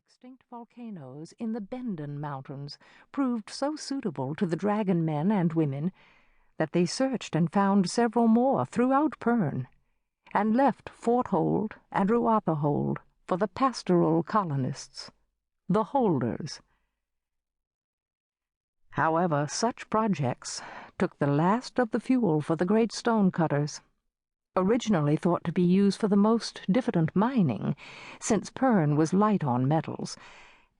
extinct volcanoes in the Benden Mountains proved so suitable to the dragon men and women that they searched and found several more throughout Pern, and left Fort Hold and Ruapa Hold for the pastoral colonists, the Holders. However, such projects took the last of the fuel for the great stonecutters, originally thought to be used for the most diffident mining, since Pern was light on metals,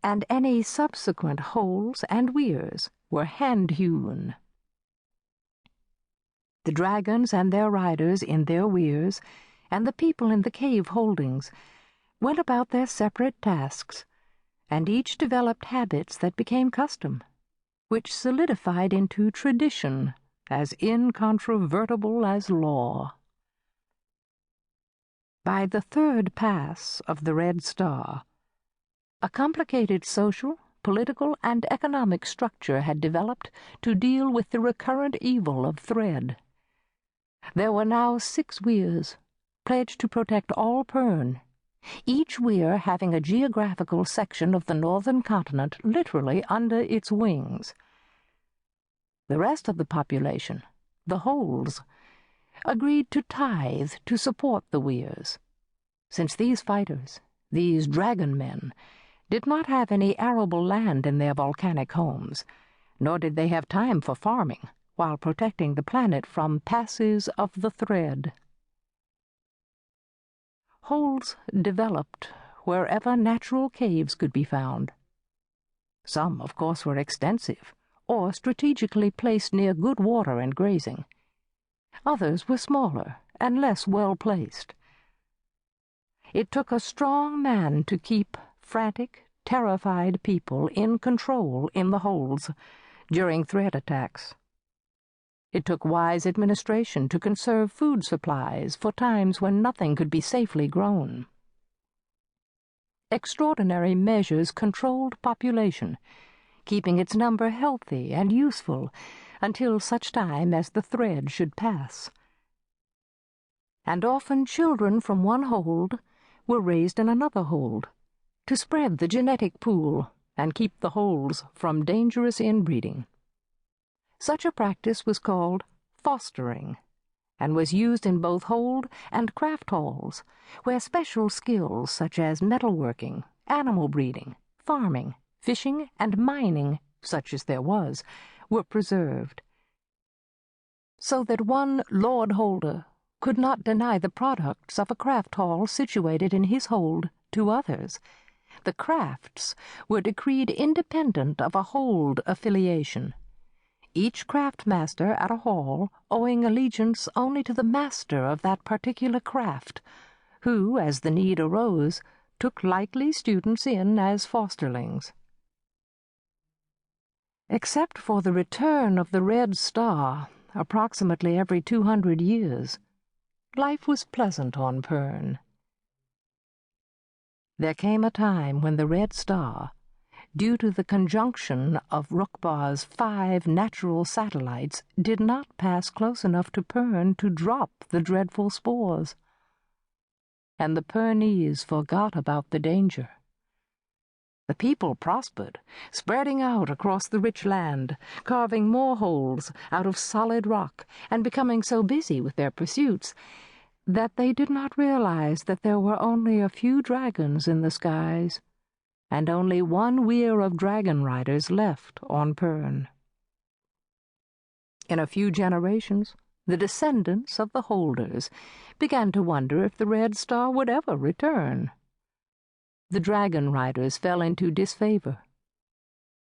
and any subsequent holes and weirs were hand-hewn. The dragons and their riders in their weirs, and the people in the cave holdings, went about their separate tasks, and each developed habits that became custom, which solidified into tradition as incontrovertible as law. By the third pass of the Red Star, a complicated social, political, and economic structure had developed to deal with the recurrent evil of thread. There were now 6 weirs, pledged to protect all Pern, each weir having a geographical section of the northern continent literally under its wings. The rest of the population, the Holds, agreed to tithe to support the weirs, since these fighters, these dragon men, did not have any arable land in their volcanic homes, nor did they have time for farming while protecting the planet from passes of the thread. Holds developed wherever natural caves could be found. Some, of course, were extensive, or strategically placed near good water and grazing. Others were smaller and less well-placed. It took a strong man to keep frantic, terrified people in control in the holds during threat attacks. It took wise administration to conserve food supplies for times when nothing could be safely grown. Extraordinary measures controlled population, keeping its number healthy and useful until such time as the thread should pass. And often children from one hold were raised in another hold, to spread the genetic pool and keep the holds from dangerous inbreeding. Such a practice was called fostering, and was used in both hold and craft halls, where special skills such as metalworking, animal breeding, farming, fishing, and mining, such as there was, were preserved, so that one Lord Holder could not deny the products of a craft hall situated in his hold to others. The crafts were decreed independent of a hold affiliation, each craft-master at a hall owing allegiance only to the master of that particular craft, who, as the need arose, took likely students in as fosterlings. Except for the return of the Red Star, approximately every 200 years, life was pleasant on Pern. There came a time when the Red Star, due to the conjunction of Rukbar's 5 natural satellites, did not pass close enough to Pern to drop the dreadful spores, and the Pernese forgot about the danger. The people prospered, spreading out across the rich land, carving more holes out of solid rock, and becoming so busy with their pursuits that they did not realize that there were only a few dragons in the skies, and only one weir of dragon riders left on Pern. In a few generations, the descendants of the Holders began to wonder if the Red Star would ever return. The dragon riders fell into disfavor.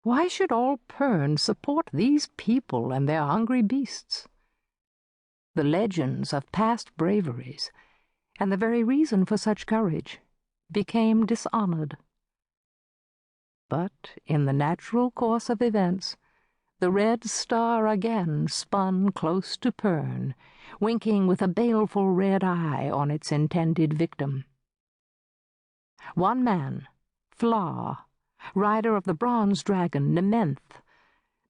Why should all Pern support these people and their hungry beasts? The legends of past braveries, and the very reason for such courage, became dishonored. But in the natural course of events, the Red Star again spun close to Pern, winking with a baleful red eye on its intended victim. One man, Fla, rider of the bronze dragon Nementh,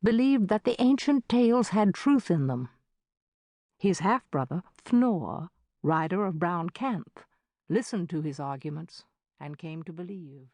believed that the ancient tales had truth in them. His half-brother, Fnor, rider of brown Canth, listened to his arguments and came to believe.